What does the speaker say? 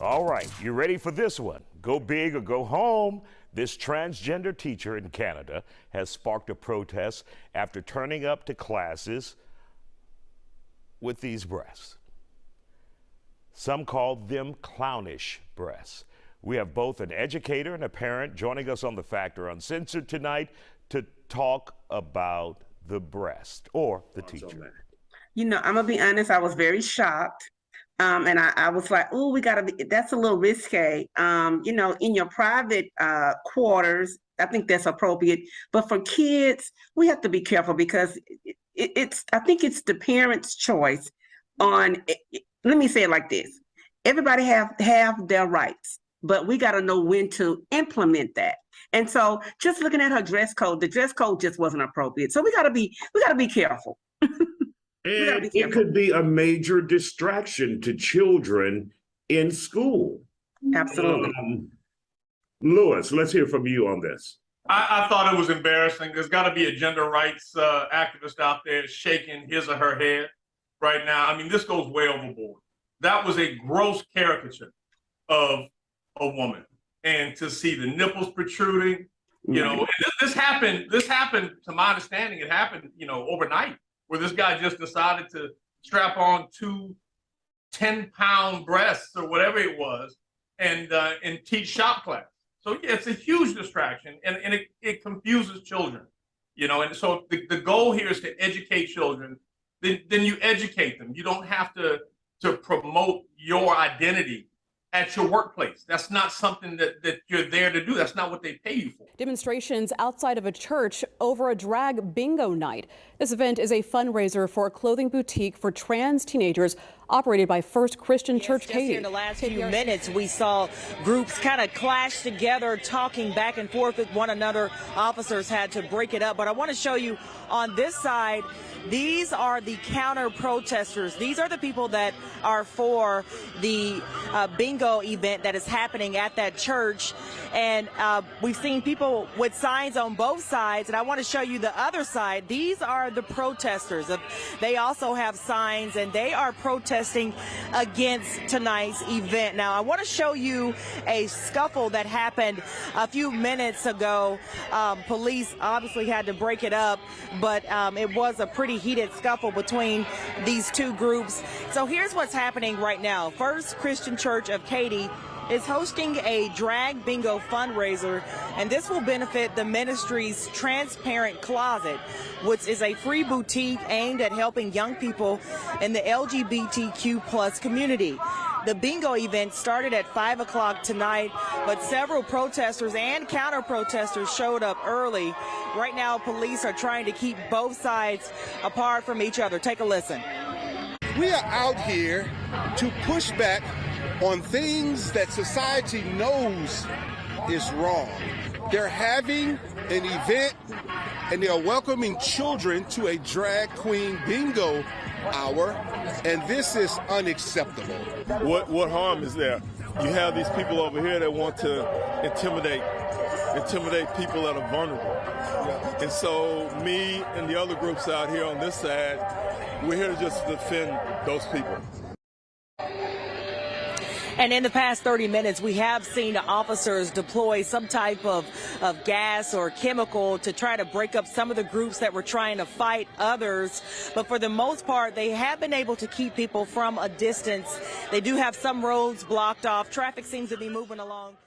All right, you ready for this one? Go big or go home. This transgender teacher in Canada has sparked a protest after turning up to classes with these breasts. Some call them clownish breasts. We have both an educator and a parent joining us on The Factor Uncensored tonight to talk about the breast or the teacher. You know, I'm gonna be honest, I was very shocked. And I was like, oh, that's a little risque. You know, in your private quarters, I think that's appropriate. But for kids, we have to be careful because I think it's the parents' choice on, let me say it like this. Everybody have their rights, but we got to know when to implement that. And so just looking at her dress code, the dress code just wasn't appropriate. So we got to be careful. And it could be a major distraction to children in school. Absolutely. Lewis, let's hear from you on this. I thought it was embarrassing. There's got to be a gender rights activist out there shaking his or her head right now. I mean, this goes way overboard. That was a gross caricature of a woman. And to see the nipples protruding, you know, and this happened, to my understanding, it happened, you know, overnight, where this guy just decided to strap on two 10-pound breasts or whatever it was and teach shop class. So yeah, it's a huge distraction and it confuses children, you know, and so the goal here is to educate children, then you educate them. You don't have to promote your identity at your workplace. That's not something that you're there to do. That's not what they pay you for. Demonstrations outside of a church over a drag bingo night. This event is a fundraiser for a clothing boutique for trans teenagers operated by First Christian Church Katy. In the last few minutes, we saw groups kind of clash together, talking back and forth with one another. Officers had to break it up. But I want to show you on this side, these are the counter protesters. These are the people that are for the bingo event that is happening at that church. And we've seen people with signs on both sides. And I want to show you the other side. These are the protesters. They also have signs and they are protesting against tonight's event. Now, I want to show you a scuffle that happened a few minutes ago. Police obviously had to break it up, but it was a pretty heated scuffle between these two groups. So here's what's happening right now. First Christian Church of Katy is hosting a drag bingo fundraiser, and this will benefit the ministry's Transparent Closet, which is a free boutique aimed at helping young people in the LGBTQ plus community. The bingo event started at 5 o'clock tonight, but several protesters and counter-protesters showed up early. Right now, police are trying to keep both sides apart from each other. Take a listen. We are out here to push back on things that society knows is wrong. They're having an event and they're welcoming children to a drag queen bingo hour, and this is unacceptable. What harm is there? You have these people over here that want to intimidate people that are vulnerable. And so me and the other groups out here on this side, we're here to just defend those people. And in the past 30 minutes, we have seen officers deploy some type of gas or chemical to try to break up some of the groups that were trying to fight others. But for the most part, they have been able to keep people from a distance. They do have some roads blocked off. Traffic seems to be moving along.